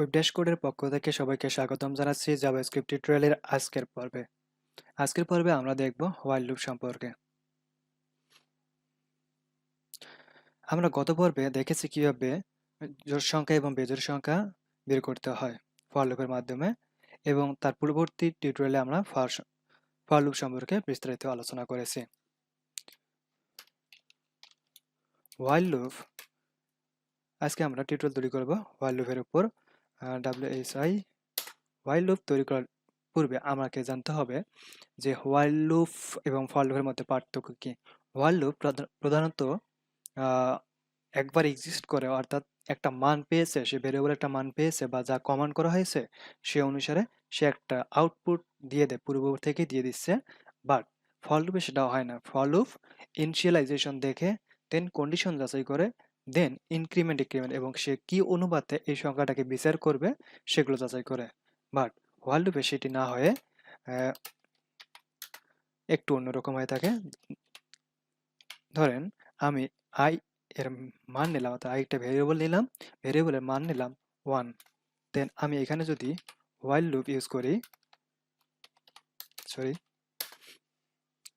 Web ড্যাশবোর্ডের পক্ষ থেকে সবাইকে স্বাগতম জানাচ্ছি জাভাস্ক্রিপ্ট টিউটোরিয়ালের আজকের পর্বে আমরা দেখব হোয়াইল লুপ সম্পর্কে। আমরা গত পর্বে দেখেছি কিভাবে জোড় সংখ্যা এবং বেজোড় সংখ্যা বের করতে হয় ফর লুপের মাধ্যমে, এবং তার পূর্ববর্তী টিউটোরিয়ালে আমরা ফর লুপ সম্পর্কে বিস্তারিত আলোচনা করেছি। হোয়াইল লুপ, আজকে আমরা টিউটোরিয়াল তৈরি করব হোয়াইল লুপের উপর। WHI হোয়াইল লুপ তৈরি করার পূর্বে আমাকে জানতে হবে যে হোয়াইল লুপ এবং ফর লুপের মধ্যে পার্থক্য কি। হোয়াইল লুপ প্রধানত একবার এক্সিস্ট করে, অর্থাৎ একটা মান পেয়েছে, সে ভেরিয়েবল একটা মান পেয়েছে বা যা কমান্ড করা হয়েছে সে অনুসারে সে একটা আউটপুট দিয়ে দেয়, পূর্ববর্তী থেকে দিয়ে দিচ্ছে। বাট ফর লুপে সেটা হয় না। ফর লুপ ইনিশিয়ালাইজেশন দেখে, দেন কন্ডিশন যাচাই করে, দেন ইনক্রিমেন্ট ডিক্রিমেন্ট এবং সে কি অনুপাতে এই সংখ্যাটাকে বিচার করবে সেগুলো যাচাই করে। বাট হোয়াইল লুপে সেটি না হয়ে একটু অন্যরকম হয়ে থাকে। ধরেন আমি আই এর মান নিলাম, অর্থাৎ আই একটা ভেরিয়েবল নিলাম, ভেরিয়েবলের মান নিলাম 1। দেন আমি এখানে যদি হোয়াইল লুপ ইউজ করি,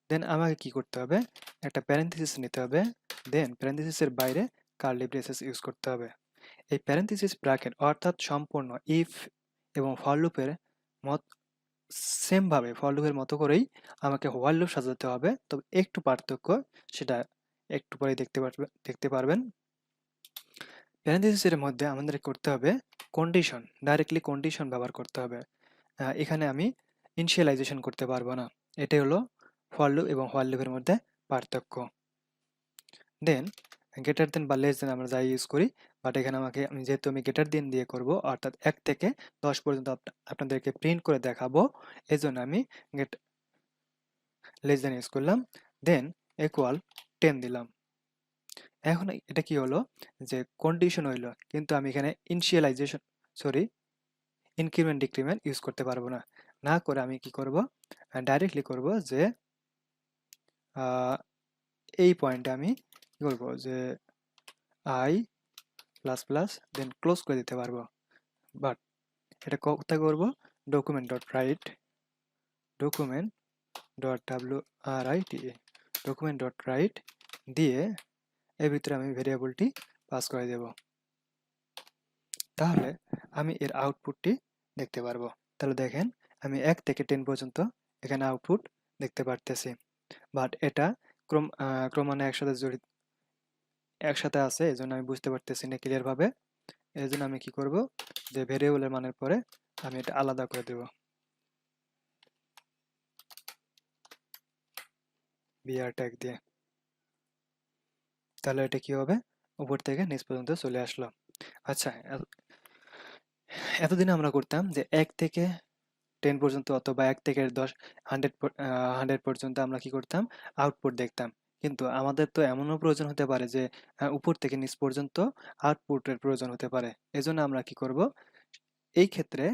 দেন আমাকে কি করতে হবে, একটা প্যারেনথেসিস নিতে হবে, দেন প্যারেনথেসিসের বাইরে কার্লি ব্রেসেস ইউজ করতে হবে। এই প্যারেনথেসিস ব্র্যাকেট অর্থাৎ সম্পূর্ণ ইফ এবং ফর লুপের মত সেম ভাবে ফর লুপের মতো করেই আমাকে হোয়াইল লুপ সাজাতে হবে। তবে একটু পার্থক্য, সেটা একটু পরে দেখতে পারবেন। প্যারেনথেসিসের মধ্যে আমাদের করতে হবে কন্ডিশন, ডাইরেক্টলি কন্ডিশন ব্যবহার করতে হবে। এখানে আমি ইনিশিয়ালাইজেশন করতে পারবো না। এটাই হলো ফর লুপ এবং হোয়াইল লুপের মধ্যে পার্থক্য। দেন গ্রেটার দেন বা লেস দেন আমরা যাই ইউজ করি, বাট এখানে আমি যেহেতু গ্রেটার দেন দিয়ে করব, অর্থাৎ 1 থেকে 10 পর্যন্ত আপনাদেরকে প্রিন্ট করে দেখাবো, এই জন্য আমি লেস দেন ইউজ করলাম। দেন ইকুয়াল 10 দিলাম। এখন এটা কি হলো, যে কন্ডিশন হইলো, কিন্তু আমি এখানে ইনক্রিমেন্ট ডিক্রিমেন্ট ইউজ করতে পারবো না। না করে আমি কি করব, ডাইরেক্টলি করব যে এই পয়েন্টে আমি কি করব, যে I plus plus then close করে দিতে পারবো। বাট এটা কোথায় করব, ডকুমেন্ট ডট রাইট দিয়ে এর ভিতরে আমি ভেরিয়েবলটি পাস করে দেব। তাহলে আমি এর আউটপুটটি দেখতে পারবো। তাহলে দেখেন আমি 1 থেকে 10 পর্যন্ত এখানে আউটপুট দেখতে পারতেছি। বাট এটা ক্রমান্বয়ে একসাথে আছে, এই জন্য আমি বুঝতে পারতেছি না ক্লিয়ার ভাবে। এই জন্য আমি কি করব, যে ভেরিয়েবলের মানের পরে আমি এটা আলাদা করে দেব বিআর ট্যাগ দিয়ে। তাহলে এটা কি হবে, উপর থেকে নিচ পর্যন্ত চলে আসলো। আচ্ছা, এতদিন আমরা করতাম যে 1 থেকে 10 পর্যন্ত অথবা 1 থেকে 100 পর্যন্ত আমরা কি করতাম, আউটপুট দেখতাম। কিন্তু আমাদের তো এমনও প্রয়োজন হতে পারে যে উপর থেকে নিচ পর্যন্ত আউটপুটের প্রয়োজন হতে পারে। এজন্য আমরা কি করব, এই ক্ষেত্রে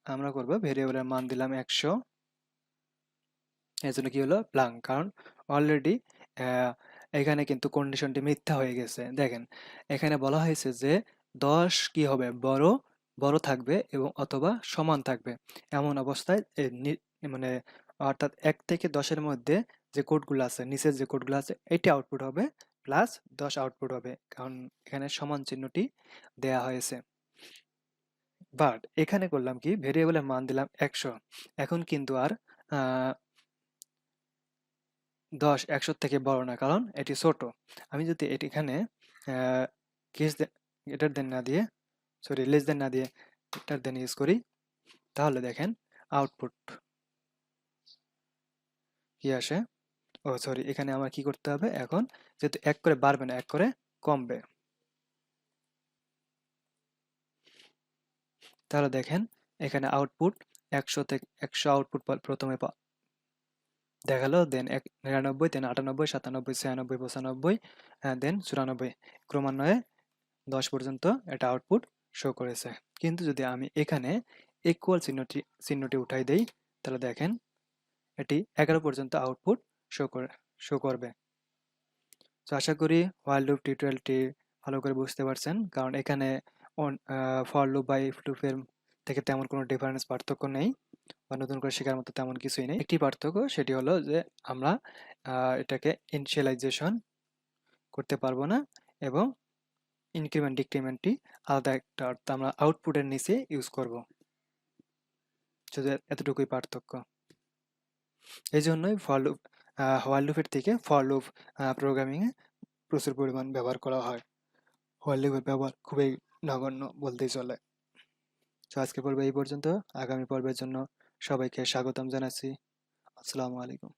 আমরা করব ভেরিয়েবলের মান দিলাম 100। এজন্য কি হলো ব্ল্যাঙ্ক, কারণ অলরেডি এখানে কিন্তু কন্ডিশনটি মিথ্যা হয়ে গেছে। দেখেন এখানে বলা হয়েছে যে 10 কি হবে, বড় থাকবে এবং অথবা সমান থাকবে। এমন অবস্থায় মানে অর্থাৎ 1 থেকে 10-এর মধ্যে যে কোডগুলো আছে, নিচের যে কোডগুলো আছে, এটি আউটপুট হবে, প্লাস 10 আউটপুট হবে, কারণ এখানে সমান চিহ্নটি দেয়া হয়েছে। বাট এখানে করলাম কি, ভেরিয়েবলের মান দিলাম 100। এখন কিন্তু আর 10 100 থেকে বড় না, কারণ এটি ছোট। আমি যদি এখানে গ্রেটার দেন না দিয়ে, লেস দেন না দিয়ে গ্রেটার দেন ইউজ করি, তাহলে দেখেন আউটপুট কি আসে। এখানে আমার কি করতে হবে, এখন যেহেতু 1 করে বাড়বে না, 1 করে কমবে। তাহলে দেখেন এখানে আউটপুট 100 থেকে 100 আউটপুট প্রথমে দেখালো, দেন 99, দেন 98, 97, 96, 95, দেন 94, ক্রমান্বয়ে 10 পর্যন্ত এটা আউটপুট শো করেছে। কিন্তু যদি আমি এখানে ইকুয়াল চিহ্নটি উঠাই দেই, তাহলে দেখেন এটি 11 পর্যন্ত আউটপুট শো করবে। তো আশা করি হোয়াইল লুপ টিউটোরিয়ালটি ভালো করে বুঝতে পারছেন, কারণ এখানে ফর লুপ বা ইফ লুপের থেকে তেমন কোনো ডিফারেন্স পার্থক্য নেই বা নতুন করে শেখার মতো তেমন কিছুই নেই। একটি পার্থক্য সেটি হলো যে আমরা এটাকে ইনিশিয়ালাইজেশন করতে পারবো না এবং ইনক্রিমেন্ট ডিক্রিমেন্টটি আলাদা একটা অর্থ আমরা আউটপুটের নিচে ইউজ করব। শুধু এতটুকুই পার্থক্য। এই জন্যই ফর লুপ হোয়াইল লুপের থেকে ফর লুপ প্রোগ্রামিংয়ে প্রচুর পরিমাণ ব্যবহার করা হয়। হোয়াইল লুপের ব্যবহার খুবই নগণ্য বলতেই চলে। তো আজকের পর্বে এই পর্যন্ত। আগামী পর্বের জন্য সবাইকে স্বাগতম জানাচ্ছি। আসসালামু আলাইকুম।